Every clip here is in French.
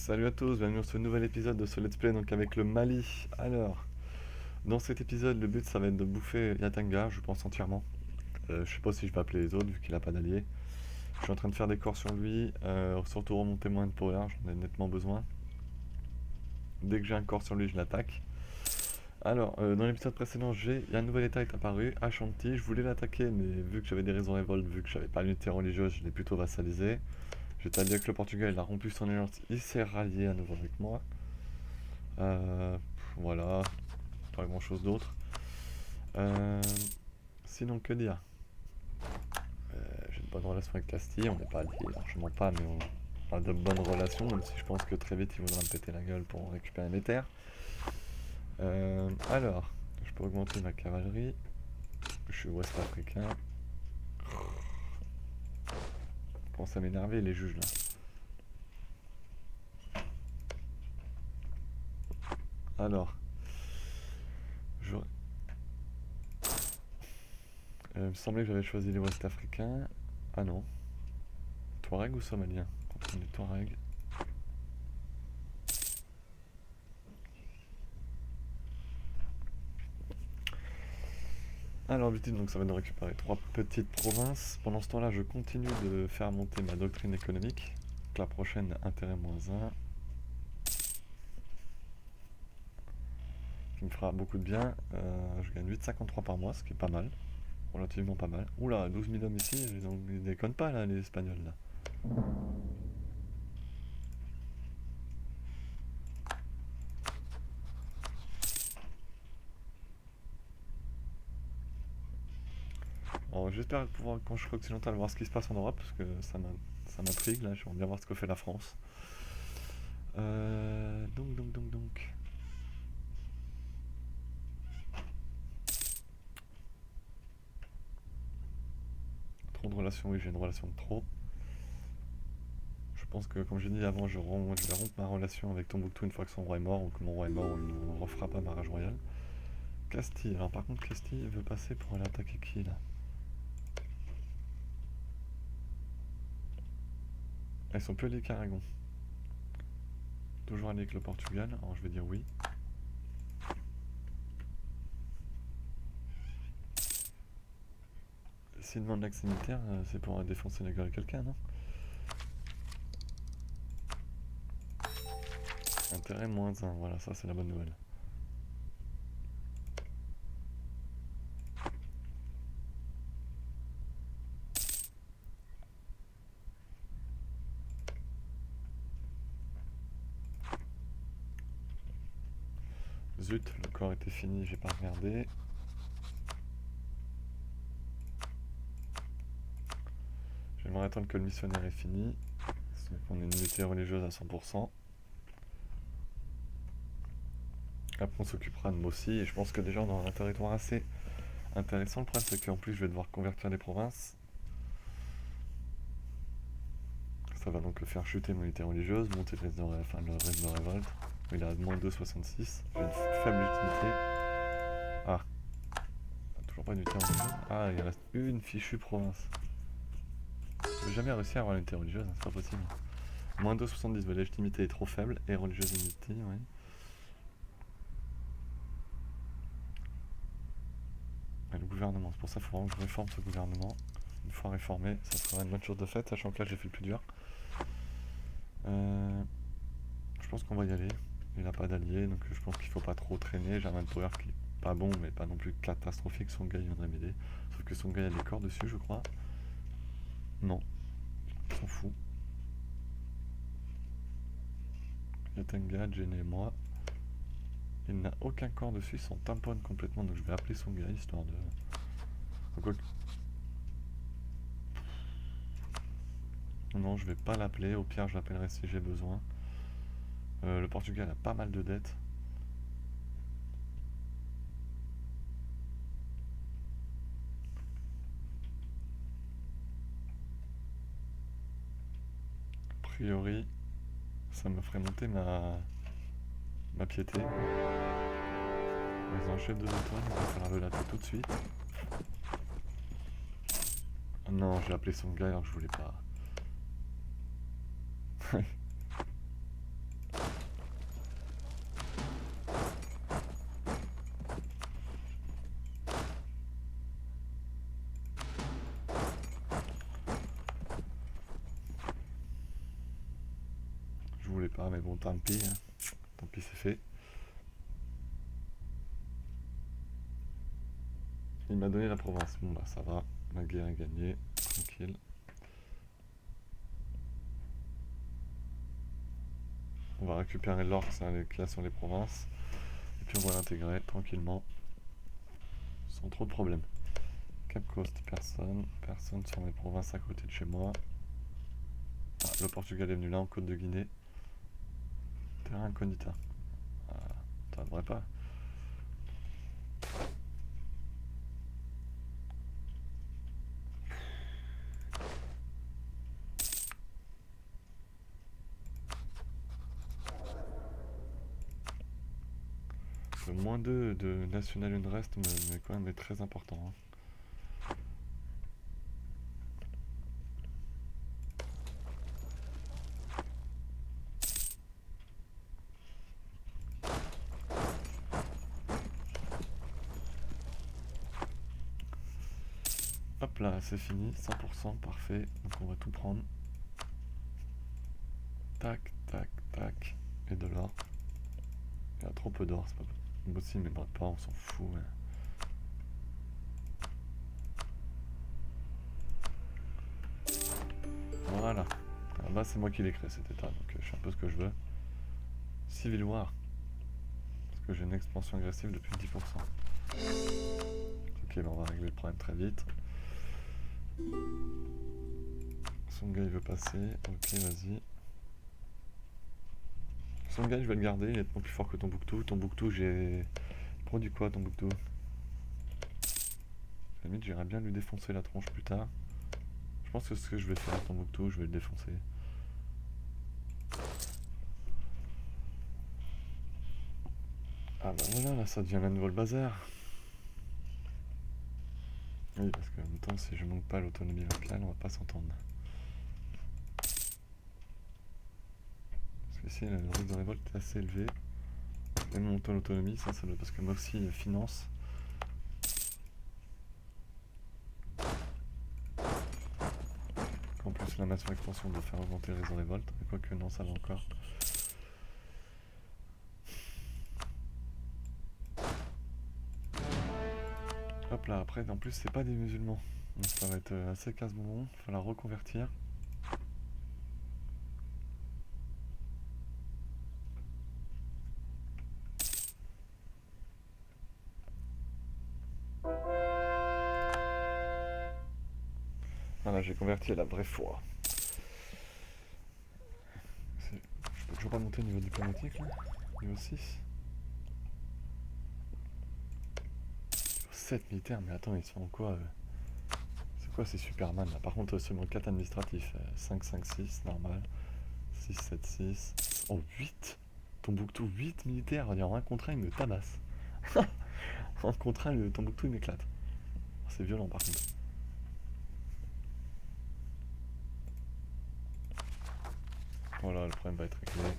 Salut à tous, bienvenue sur ce nouvel épisode de ce Let's Play donc avec le Mali. Alors, dans cet épisode, le but ça va être de bouffer Yatanga, je pense entièrement. Je sais pas si je vais appeler les autres vu qu'il a pas d'alliés. Je suis en train de faire des corps sur lui, surtout remonter moins de power, j'en ai nettement besoin. Dès que j'ai un corps sur lui, je l'attaque. Alors, dans l'épisode précédent, il y a un nouvel état est apparu, Ashanti. Je voulais l'attaquer, mais vu que j'avais des raisons révoltes, vu que j'avais pas l'unité religieuse, je l'ai plutôt vassalisé. J'étais allié avec le Portugal, il a rompu son alliance, il s'est rallié à nouveau avec moi. Voilà, pas grand chose d'autre. Euh, Sinon, que dire? J'ai de bonnes relations avec Castille, on n'est pas alliés largement pas, mais on a de bonnes relations, même si je pense que très vite il voudra me péter la gueule pour récupérer mes terres. Alors, je peux augmenter ma cavalerie. Je suis ouest africain. Commence à m'énerver les juges là. Alors, j'aurais- il me semblait que j'avais choisi les ouest africains. Ah non. Touareg ou somalien? On prend les Touaregs. Alors l'objectif donc ça va de récupérer 3 petites provinces. Pendant ce temps-là, je continue de faire monter ma doctrine économique. Donc la prochaine, intérêt -1, qui me fera beaucoup de bien. Je gagne 8,53 par mois, ce qui est pas mal, relativement pas mal. Oula, 12 000 hommes ici, ils déconnent pas là, les Espagnols là. Alors j'espère pouvoir, quand je serai occidental, voir ce qui se passe en Europe, parce que ça m'intrigue là, j'aimerais bien voir ce que fait la France. Donc. Trop de relations, oui, j'ai une relation de trop. Je pense que, comme j'ai dit avant, je vais rompre ma relation avec Tombouctou une fois que son roi est mort, ou que mon roi est mort, ou il ne refera pas ma rage royale. Castille, alors par contre, Castille veut passer pour aller attaquer qui là? Ils sont plus alliés qu'Aragon. Toujours alliés avec le Portugal, alors je vais dire oui. S'il demande l'accès militaire, c'est pour défoncer la gueule à quelqu'un, non? Intérêt -1, voilà, ça c'est la bonne nouvelle. Zut, le corps était fini, j'ai pas regardé. J'aimerais attendre que le missionnaire est fini. Donc on est une unité religieuse à 100%. Après on s'occupera de Mossi, et je pense que déjà on aura un territoire assez intéressant. Le problème c'est qu'en plus je vais devoir convertir les provinces. Ça va donc le faire chuter mon unité religieuse, monter le reste de révolte. Il a -2,66. J'ai une faible utilité. Ah, toujours pas d'unité religieuse. Ah, il reste une fichue province. Je vais jamais réussir à avoir l'unité religieuse, c'est pas possible. -2,70, la légitimité est trop faible, et religieuse unity, oui. Et le gouvernement, c'est pour ça qu'il faut vraiment que je réforme ce gouvernement. Une fois réformé, ça sera une bonne chose de faite, sachant que là j'ai fait le plus dur. Je pense qu'on va y aller. Il n'a pas d'allié, donc je pense qu'il faut pas trop traîner. J'ai un man power qui est pas bon, mais pas non plus catastrophique. Son gars il viendrait m'aider. Sauf que son gars il a des corps dessus, je crois. Non, il s'en fout. Yatenga, Jenny et moi. Il n'a aucun corps dessus, il s'en tamponne complètement, donc je vais appeler son gars histoire de. Non, je vais pas l'appeler. Au pire, je l'appellerai si j'ai besoin. Le Portugal a pas mal de dettes. A priori, ça me ferait monter ma piété. Ils ont un chef de zone, il va falloir le latter tout de suite. Oh non, j'ai appelé son gars alors que je voulais pas. voulais pas, mais bon, tant pis, hein. Tant pis, c'est fait. Il m'a donné la Provence. Bon, bah ça va. La guerre est gagnée. Tranquille. On va récupérer l'or qu'il y a sur les provinces. Et puis on va l'intégrer tranquillement. Sans trop de problèmes. Cap Coast, personne. Personne sur mes provinces à côté de chez moi. Ah, le Portugal est venu là en Côte de Guinée. Terra incognita. Ah, ça devrait pas. Le -2 de National Unrest mais quand même est très important, hein. Hop là, c'est fini, 100%, parfait. Donc on va tout prendre. Tac, tac, tac. Et de l'or. Il y a trop peu d'or, c'est pas possible. Moi aussi, mais pas, on s'en fout. Ouais. Voilà. Alors là, c'est moi qui l'ai créé cet état, donc je fais un peu ce que je veux. Civil War. Parce que j'ai une expansion agressive depuis 10%. Ok, bah on va régler le problème très vite. Son gars il veut passer. Ok, vas-y. Son gars je vais le garder, il est nettement plus fort que Tombouctou. Tombouctou, j'ai. Il produit quoi Tombouctou? À la limite, j'irais bien lui défoncer la tronche plus tard. Je pense que c'est ce que je vais faire à Tombouctou, je vais le défoncer. Ah bah voilà, là ça devient la nouvelle bazar. Oui, parce qu'en même temps, si je manque pas l'autonomie locale, on va pas s'entendre. Parce que ici, le risque de révolte est assez élevé. Même montant l'autonomie, ça doit parce que moi aussi, finance. En plus, la nation expansion doit faire augmenter les révoltes. Quoique, non, ça va encore. Hop là, après, en plus, c'est pas des musulmans. Donc ça va être assez casse-bonbon. Il va falloir reconvertir. Voilà, j'ai converti à la vraie foi. Je peux toujours pas monter au niveau diplomatique là. Niveau 6. Niveau 7 militaires, mais attends, ils sont quoi C'est quoi ces Superman là? Par contre, seulement 4 administratifs. 5, 5, 6, normal. 6, 7, 6. Oh, 8 Tombouctou, 8 militaires. En un contre un, il me tabasse. En contre un, le Tombouctou, il m'éclate. C'est violent par contre. Voilà, le problème va être réglé.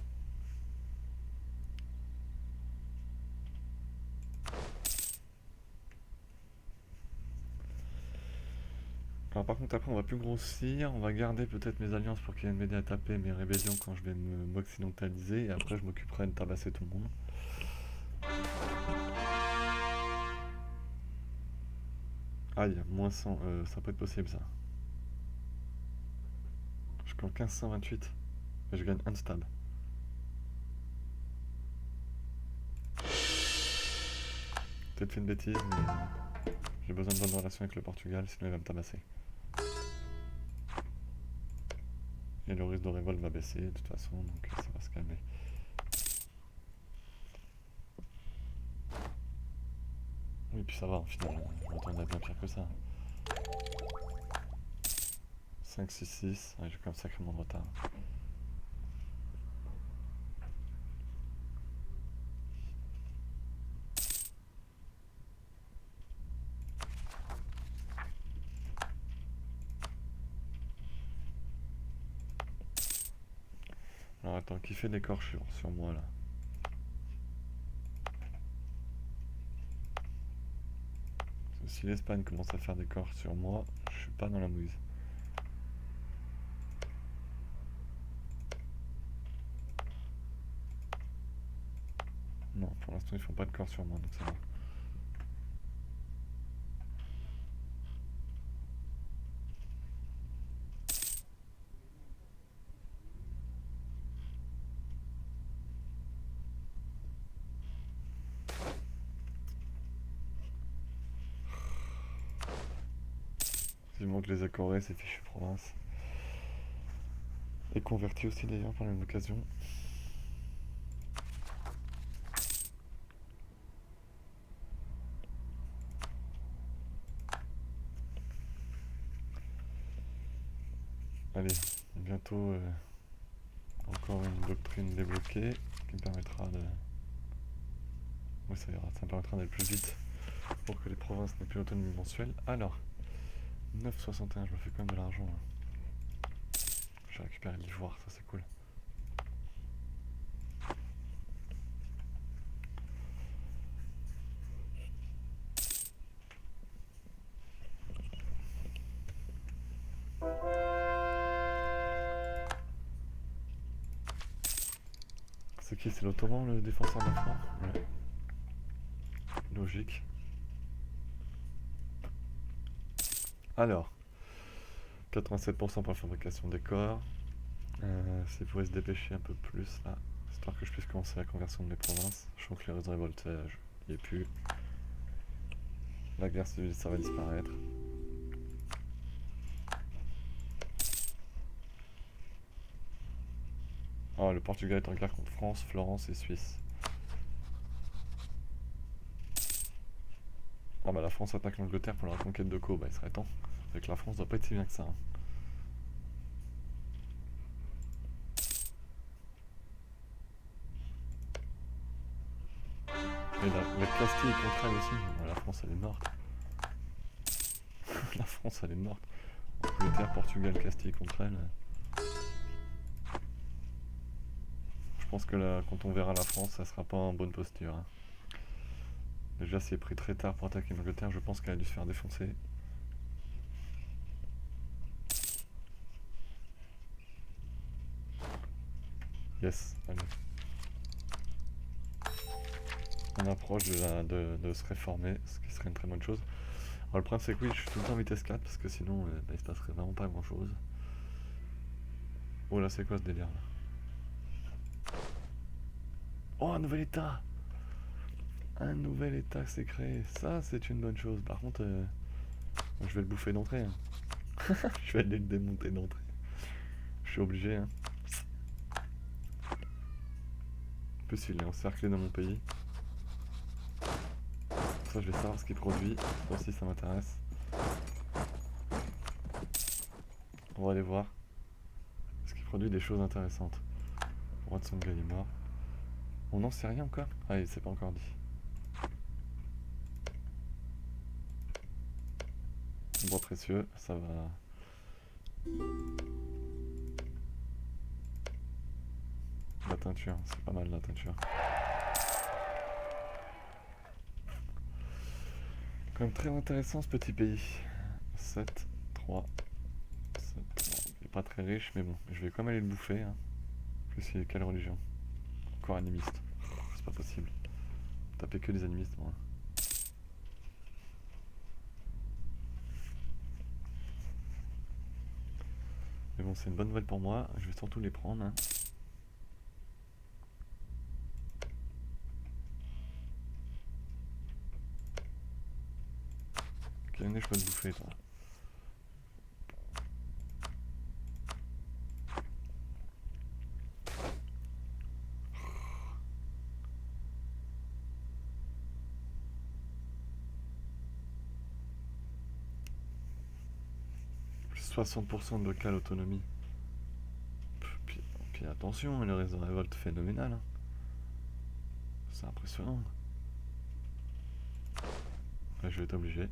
Alors par contre après on va plus grossir, on va garder peut-être mes alliances pour qu'ils viennent m'aider à taper mes rébellions quand je vais m'occidentaliser et après je m'occuperai de tabasser tout le monde. Aïe, moins 100, ça peut être possible ça. Je suis en 1528 et je gagne un stab. Peut-être fait une bêtise mais j'ai besoin de bonnes relations avec le Portugal sinon il va me tabasser. Et le risque de révolte va baisser de toute façon donc ça va se calmer. Oui puis ça va en final, je m'attendais à bien pire que ça. 5, 6, 6, ouais, j'ai quand même sacrément de retard. Alors attends, qui fait des corps sur moi là? Si l'Espagne commence à faire des corps sur moi, je suis pas dans la mouise. Pour l'instant, ils font pas de corps sur moi, donc ça va. Vivement que les accords, ces fichues provinces. Et convertis aussi d'ailleurs par la même occasion. Allez, bientôt encore une doctrine débloquée qui me permettra de... Oui, ça ira, ça me permettra d'aller plus vite pour que les provinces n'aient plus l'autonomie mensuelle. Alors, 9,61, je me fais quand même de l'argent. J'ai récupéré l'ivoire, ça c'est cool. C'est qui? C'est l'Ottoman, le défenseur de la France? Ouais. Logique. Alors, 87% pour la fabrication des corps. S'il pouvait se dépêcher un peu plus là, histoire que je puisse commencer la conversion de mes provinces. Je sens que les réseaux révoltages, il n'y est plus. La guerre civile, ça va disparaître. Ah, le Portugal est en guerre contre France, Florence et Suisse. Ah bah la France attaque l'Angleterre pour la reconquête de Caux, bah il serait temps. Avec la France doit pas être si bien que ça. Hein. Et la Castille contre elle aussi. Bah, la France elle est morte. La France elle est morte. Angleterre, Portugal, Castille contre elle. Je pense que là, quand on verra la France, ça sera pas en bonne posture. Hein. Déjà, c'est pris très tard pour attaquer l'Angleterre, je pense qu'elle a dû se faire défoncer. Yes, allez. On approche de se réformer, ce qui serait une très bonne chose. Alors le problème c'est que oui, je suis tout le temps en vitesse 4 parce que sinon bah, il se passerait vraiment pas grand chose. Oh là, c'est quoi ce délire là? Oh, un nouvel état! Un nouvel état s'est créé, ça c'est une bonne chose. Par contre, je vais le bouffer d'entrée. Hein. Je vais aller le démonter d'entrée. Je suis obligé. Hein. En plus, il est encerclé dans mon pays. Ça, je vais savoir ce qu'il produit. Ça aussi, ça m'intéresse. On va aller voir. Est-ce qu'il produit des choses intéressantes? Roi de Songhai est mort. On n'en sait rien encore? Ah, il s'est pas encore dit. Bois précieux, ça va. La teinture, c'est pas mal la teinture. Quand même très intéressant ce petit pays. 7, 3, 7, 3. Il est pas très riche, mais bon, je vais quand même aller le bouffer. Hein. En plus, il est quelle religion? Encore animiste. C'est pas possible. Taper que des animistes, moi. Mais bon, c'est une bonne nouvelle pour moi. Je vais surtout les prendre. Hein. Quelle année je peux te bouffer, toi? Plus 60% de local autonomie. Puis attention, le réseau révolte phénoménal. Hein. C'est impressionnant. Ouais, je vais être obligé.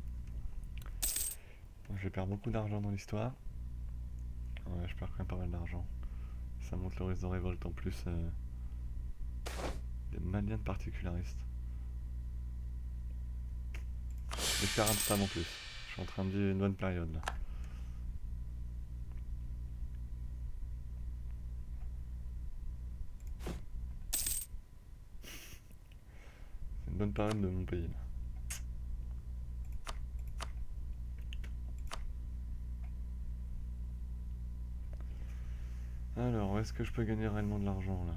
Je vais perdre beaucoup d'argent dans l'histoire. Ouais, je perds quand même pas mal d'argent. Ça monte le risque de révolte en plus. Des maliens de particularistes. Des terrains de stable en plus. Je suis en train de vivre une bonne période là. bonne période de mon pays là. Alors, où est-ce que je peux gagner réellement de l'argent là?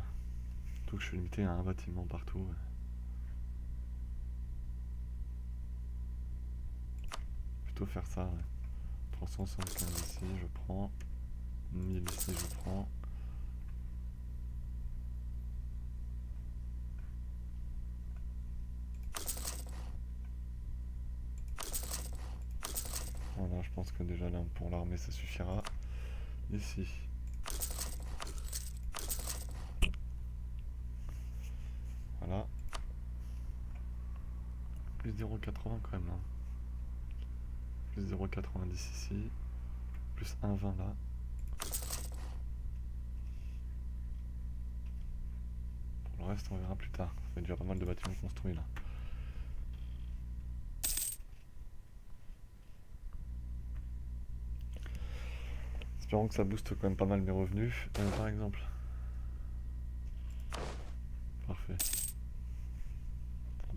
Surtout que je suis limité à un bâtiment partout. Plutôt faire ça, ouais. 375 ici, je prends. 1000 ici, je prends. Voilà, je pense que déjà là, pour l'armée, ça suffira. Ici. Voilà. Plus 0,80 quand même là. Plus 0,90 ici. Plus 1,20 là. Pour le reste, on verra plus tard. Ça fait déjà pas mal de bâtiments construits là. Espérons que ça booste quand même pas mal mes revenus. Par exemple. Parfait.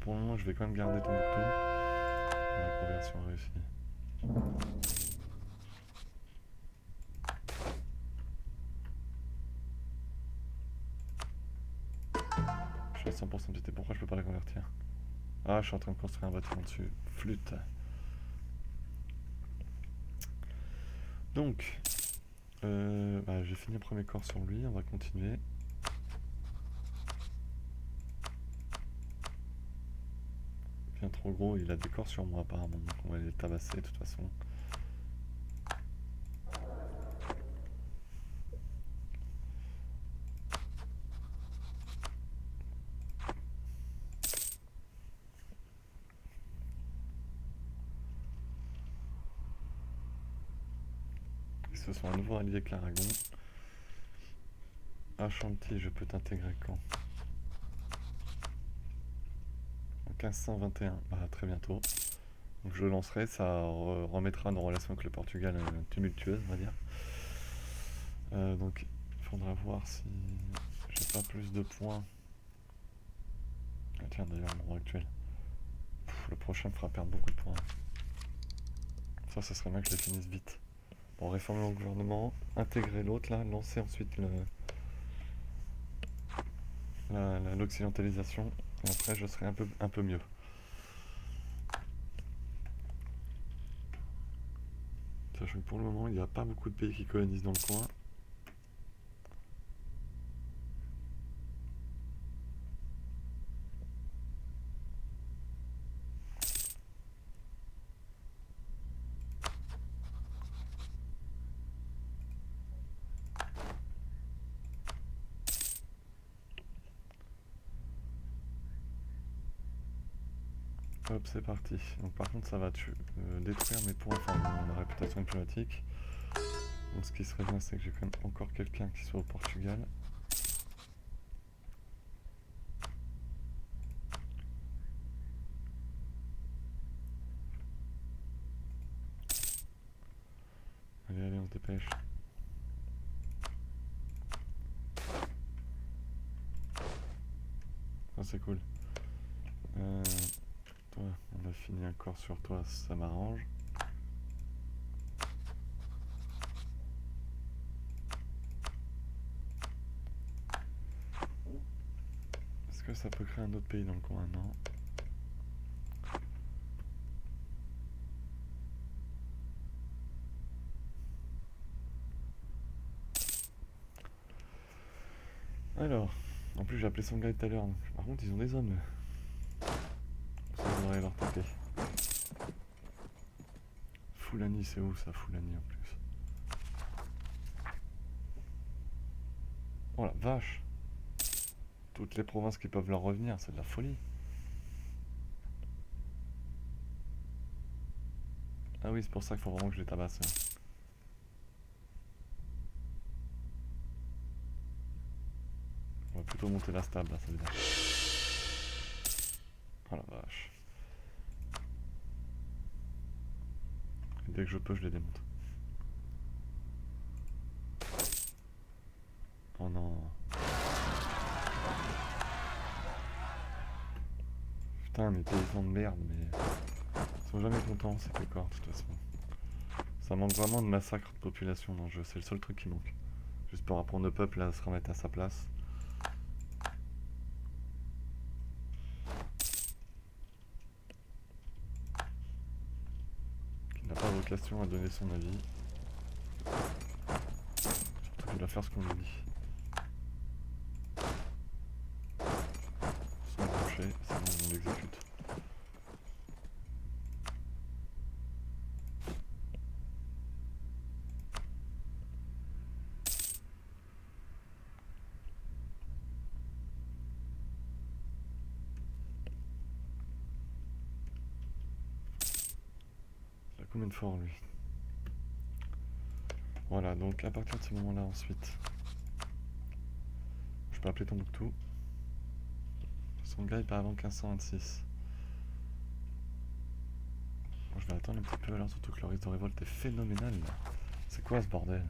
Pour le moment, je vais quand même garder Tombouctou. La conversion réussie. Je suis à 100% de pourquoi je peux pas la convertir? Ah, je suis en train de construire un bâtiment dessus. Flûte. Donc, j'ai fini le premier corps sur lui, on va continuer. Bien trop gros, il a des corps sur moi apparemment, donc on va les tabasser de toute façon. Ils se sont à nouveau alliés avec l'Aragon. Ashanti, je peux t'intégrer quand? En 1521, très bientôt. Donc je le lancerai, ça remettra nos relations avec le Portugal tumultueuses, on va dire. Donc il faudra voir si j'ai pas plus de points. Ah, tiens, d'ailleurs, mon roi actuel. Le prochain me fera perdre beaucoup de points. Ça serait bien que je les finisse vite. Bon, réformer le gouvernement, intégrer l'autre là, lancer ensuite l'occidentalisation. Et après, je serai un peu mieux. Sachant que pour le moment, il n'y a pas beaucoup de pays qui colonisent dans le coin. Hop, c'est parti. Donc par contre, ça va détruire mes points, enfin ma réputation diplomatique. Donc ce qui serait bien, c'est que j'ai quand même encore quelqu'un qui soit au Portugal. Allez, allez, on se dépêche. Ça c'est cool. Toi, on a fini un corps sur toi, ça m'arrange. Est-ce que ça peut créer un autre pays dans le coin? Non. Alors, en plus j'ai appelé son gars tout à l'heure. Par contre, ils ont des hommes. Ça devrait leur taper. Foulani, c'est où ça, Foulani en plus? Oh la vache! Toutes les provinces qui peuvent leur revenir, c'est de la folie. Ah oui, c'est pour ça qu'il faut vraiment que je les tabasse. On va plutôt monter la stable, là, ça veut dire. Oh la vache. Et dès que je peux, je les démonte. Oh non. Putain, mes paysans de merde, mais ils sont jamais contents ces pécores de toute façon. Ça manque vraiment de massacre de population dans le jeu, c'est le seul truc qui manque. Juste pour apprendre au peuple à se remettre à sa place. Qui n'a pas vocation à donner son avis. Surtout qu'il doit faire ce qu'on lui dit. Sans brancher, sinon on l'exécute. Il a combien de forts lui? Voilà, donc à partir de ce moment-là ensuite, je peux appeler Tombouctou. Son gars il part avant 1526. Bon, je vais attendre un petit peu alors, surtout que le risque de révolte est phénoménal là. C'est quoi ce bordel?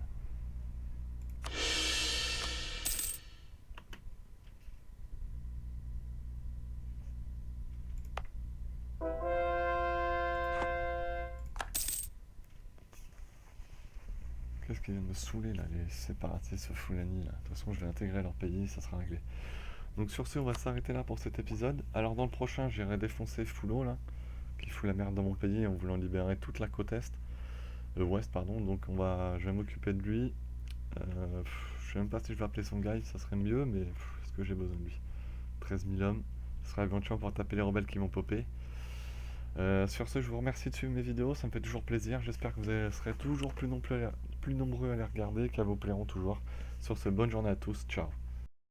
Qu'est-ce qui vient de me saouler là, les séparatistes Fulani là. De toute façon je vais intégrer leur pays, ça sera réglé. Donc sur ce on va s'arrêter là pour cet épisode. Alors dans le prochain j'irai défoncer Foulot là, qui fout la merde dans mon pays en voulant libérer toute la côte est. Ouest pardon, donc je vais m'occuper de lui. Je sais même pas si je vais appeler son gars, ça serait mieux, mais est-ce que j'ai besoin de lui? 13 000 hommes, ce sera éventuellement pour taper les rebelles qui vont popper. Sur ce, je vous remercie de suivre mes vidéos, ça me fait toujours plaisir. J'espère que vous serez toujours plus nombreux à les regarder, qu'elles vous plairont toujours. Sur ce, bonne journée à tous, ciao.